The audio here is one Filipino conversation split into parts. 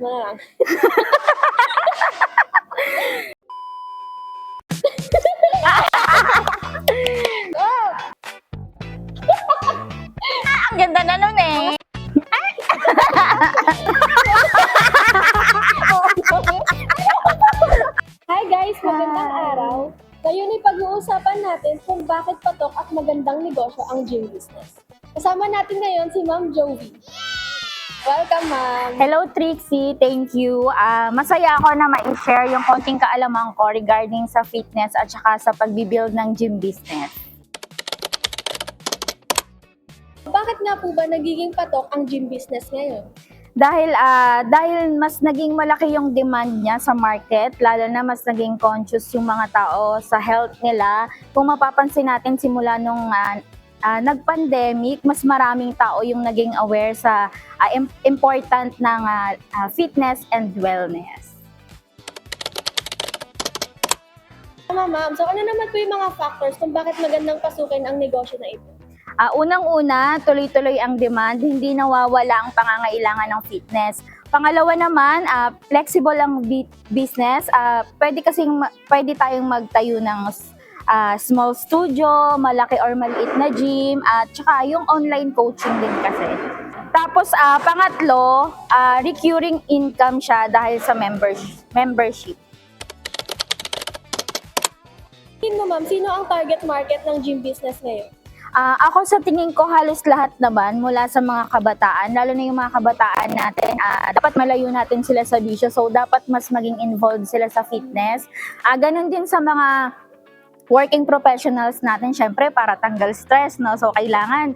mo na lang. Oh! Ang ganda na nun eh. Hi guys! Magandang araw! Ngayon ay pag-uusapan natin kung bakit patok at magandang negosyo ang gym business. Kasama natin ngayon si Ma'am Jovi. Welcome, Ma'am! Hello Trixie, thank you. Masaya ako na ma-share yung konting kaalaman ko regarding sa fitness at saka sa pagbibuild ng gym business. Bakit nga po ba nagiging patok ang gym business ngayon? Dahil mas naging malaki yung demand niya sa market, lalo na mas naging conscious yung mga tao sa health nila. Kung mapapansin natin simula nung nag-pandemic, mas maraming tao yung naging aware sa important ng fitness and wellness. Tama, Ma'am. So ano naman po yung mga factors kung bakit magandang pasukin ang negosyo na ito? Unang-una, tuloy-tuloy ang demand, hindi nawawala ang pangangailangan ng fitness. Pangalawa naman, flexible ang business. Pwede tayong magtayo ng small studio, malaki or maliit na gym, at saka yung online coaching din kasi. Tapos pangatlo, recurring income siya dahil sa membership. Tingin mo, Ma'am, sino ang target market ng gym business ngayon? Ako sa tingin ko halos lahat naman mula sa mga kabataan, lalo na yung mga kabataan natin, dapat malayo natin sila sa bisyo, so dapat mas maging involved sila sa fitness. Ganon din sa mga working professionals natin, syempre para tanggal stress, no? So kailangan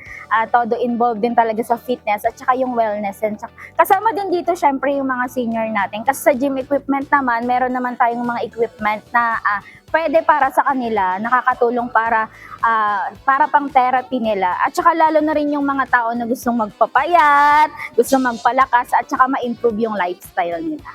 todo involved din talaga sa fitness at saka yung wellness. And kasama din dito syempre yung mga senior natin. Kasi sa gym equipment naman, meron naman tayong mga equipment na pwede para sa kanila, nakakatulong para pang therapy nila. At saka lalo na rin yung mga tao na gustong magpapayat, gustong magpalakas at saka ma-improve yung lifestyle nila.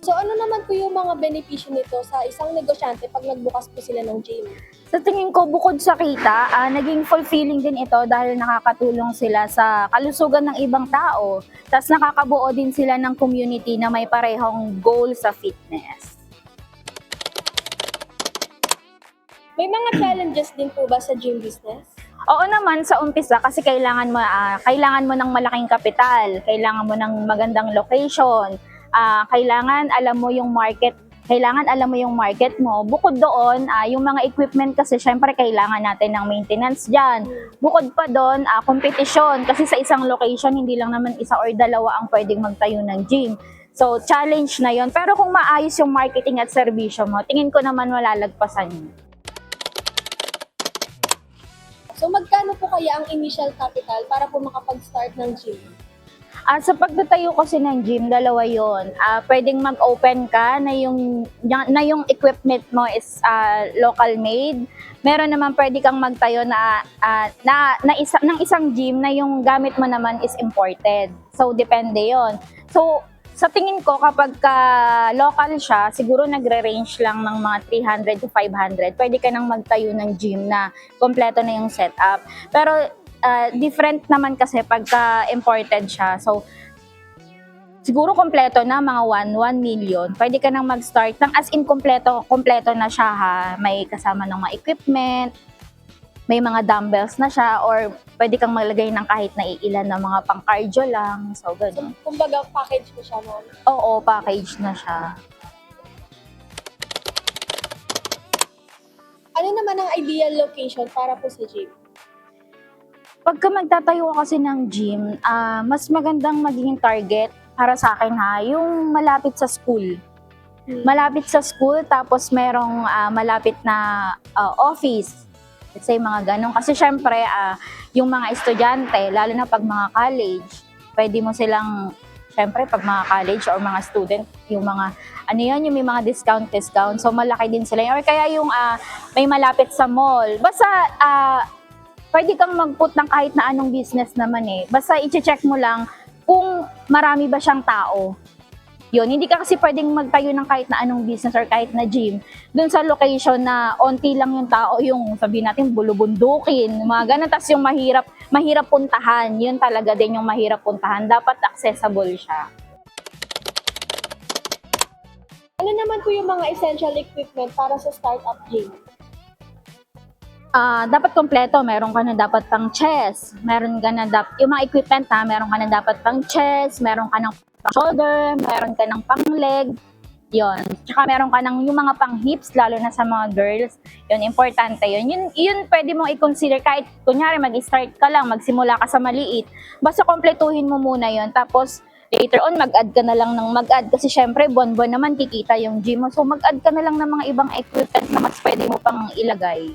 So ano naman po yung mga benepisyo nito sa isang negosyante pag nagbukas po sila ng gym? Sa tingin ko, bukod sa kita, naging fulfilling din ito dahil nakakatulong sila sa kalusugan ng ibang tao. Tapos nakakabuo din sila ng community na may parehong goal sa fitness. May mga challenges din po ba sa gym business? Oo naman sa umpisa kasi kailangan mo ng malaking kapital, kailangan mo ng magandang location, kailangan alam mo yung market mo. Bukod doon, yung mga equipment kasi syempre kailangan natin ng maintenance dyan. Bukod pa doon, kompetisyon kasi sa isang location hindi lang naman isa or dalawa ang pwedeng magtayo ng gym. So challenge na yon. Pero kung maayos yung marketing at serbisyo mo, tingin ko naman malalagpasan yun. So magkano po kaya ang initial capital para po makapag-start ng gym? Sa pagtatayo kasi ng gym, dalawa yon. Pwedeng mag-open ka na yung equipment mo is local made. Meron naman pwede kang magtayo ng isang gym na yung gamit mo naman is imported. So depende yon. So sa tingin ko kapag local siya, siguro nagre-range lang ng mga 300 to 500. Pwede ka nang magtayo ng gym na kompleto na yung setup. Pero different naman kasi pagka imported siya. So, siguro kompleto na mga 1 million. Pwede ka nang mag-start ng as in kompleto na siya ha. May kasama ng mga equipment, may mga dumbbells na siya, or pwede kang maglagay ng kahit na iilan na mga pang-cardio lang. So, gano'n. So, kumbaga package po siya, Ma'am? Oo, package na siya. Ano naman ang ideal location para po sa gym? Pagka magtatayo ka kasi ng gym, mas magandang magiging target para sa akin ha, yung malapit sa school. Malapit sa school, tapos merong malapit na office. Let's say mga ganun. Kasi syempre, yung mga estudyante, lalo na pag mga college, pwede mo silang, syempre pag mga college or mga student, yung mga, yung may mga discount. So malaki din sila. Or kaya yung may malapit sa mall. Basta, pwede kang mag-put ng kahit na anong business naman eh. Basta i-check mo lang kung marami ba siyang tao. Yun, hindi ka kasi pwedeng magtayo ng kahit na anong business or kahit na gym dun sa location na onti lang yung tao, yung sabihin natin bulubundukin, mga ganun. Tas yung mahirap puntahan, yun talaga din yung mahirap puntahan. Dapat accessible siya. Ano naman po yung mga essential equipment para sa startup gym? Dapat kompleto, meron ka na dapat pang chest, meron ka na yung mga equipment meron ka na dapat pang chest, meron ka ng pang shoulder, meron ka ng pang leg, yon. Tsaka meron ka ng yung mga pang hips, lalo na sa mga girls, yun, importante yun. Yun pwede mong i-consider kahit kunyari mag-start ka lang, magsimula ka sa maliit, basta kompletuhin mo muna yun, tapos later on mag-add ka na lang ng mag-add kasi syempre buwan-buwan naman kikita yung gym mo, so mag-add ka na lang ng mga ibang equipment na mas pwede mo pang ilagay.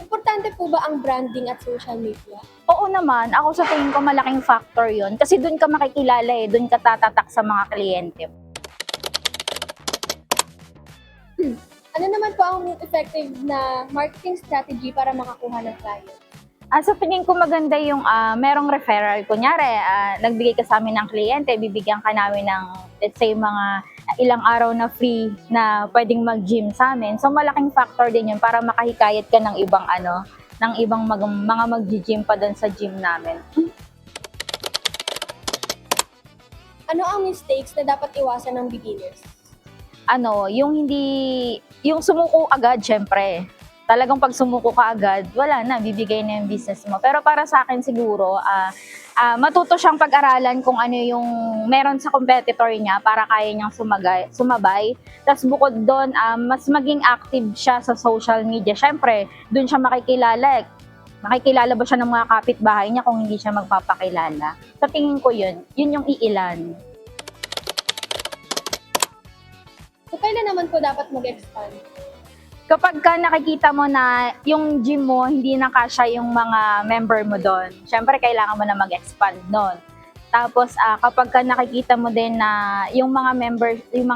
Importante po ba ang branding at social media? Oo naman, ako sa tingin ko malaking factor yon kasi doon ka makikilala doon ka tatatak sa mga kliyente. Ano naman po ang effective na marketing strategy para makakuha ng client? Sa tingin ko maganda yung merong referral. Kunyari, nagbigay ka sa amin ng kliyente, bibigyan ka namin ng, let's say, mga ilang araw na free na pwedeng mag-gym sa amin. So, malaking factor din yun para makahikayat ka ng ibang ng ibang mga mag-gym pa doon sa gym namin. Ano ang mistakes na dapat iwasan ng beginners? Yung sumuko agad, syempre. Talagang pag sumuko ka agad, wala na, bibigay na yung business mo. Pero para sa akin siguro, matuto siyang pag-aralan kung ano yung meron sa competitor niya para kaya niyang sumabay. Tapos bukod doon, mas maging active siya sa social media. Siyempre, doon siya makikilala. Makikilala ba siya ng mga kapitbahay niya kung hindi siya magpapakilala? Sa tingin ko yun yung iilan. So, kailan naman po dapat mag-expand? Kapag ka nakikita mo na yung gym mo, hindi na kasya yung mga member mo doon, syempre kailangan mo na mag-expand doon. Tapos kapag ka nakikita mo din na yung mga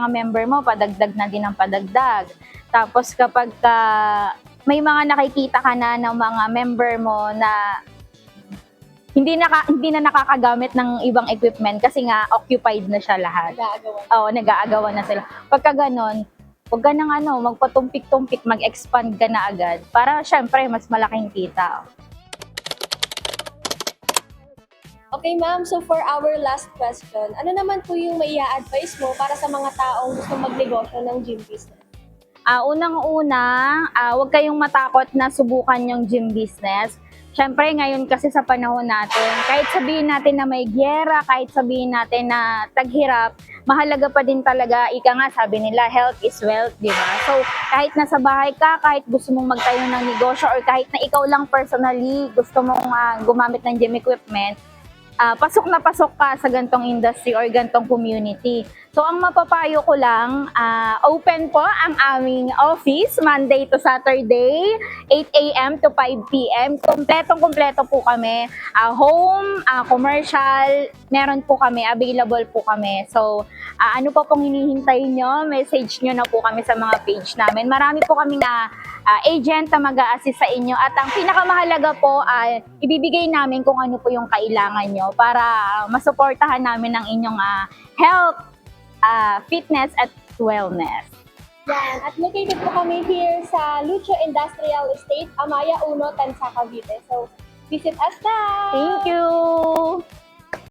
member mo, padagdag na din ang padagdag. Tapos kapag ka may mga nakikita ka na ng mga member mo na hindi na nakakagamit ng ibang equipment kasi nga occupied na siya lahat. Nag-aagawan. Oo, nag-aagawan na sila. Pagka ganon, huwag ka nang magpatumpik-tumpik, mag-expand ka na agad para syempre mas malaking kita. Okay, ma'am. So, for our last question, ano naman po yung maia-advise mo para sa mga taong gusto magnegosyo ng gym business? Unang-una, huwag kayong matakot na subukan yung gym business. Siyempre, ngayon kasi sa panahon natin, kahit sabihin natin na may giyera, kahit sabihin natin na taghirap, mahalaga pa din talaga, ika nga sabi nila, health is wealth, di ba? So, kahit nasa bahay ka, kahit gusto mong magtayo ng negosyo, or kahit na ikaw lang personally gusto mong gumamit ng gym equipment, pasok na pasok ka sa gantong industry or gantong community. So, ang mapapayo ko lang, open po ang aming office Monday to Saturday, 8 a.m. to 5 p.m. Kompletong-kompleto po kami. Home, commercial, meron po kami, available po kami. So, ano pa pong hinihintay nyo? Message nyo na po kami sa mga page namin. Marami po kami na agent na mag-a-assist sa inyo. At ang pinakamahalaga po, ibibigay namin kung ano po yung kailangan nyo para masuportahan namin ang inyong health, fitness at wellness. Yan. At located po kami here sa Lucho Industrial Estate, Amaya 1, Tansa, Cavite. So, visit us now! Thank you!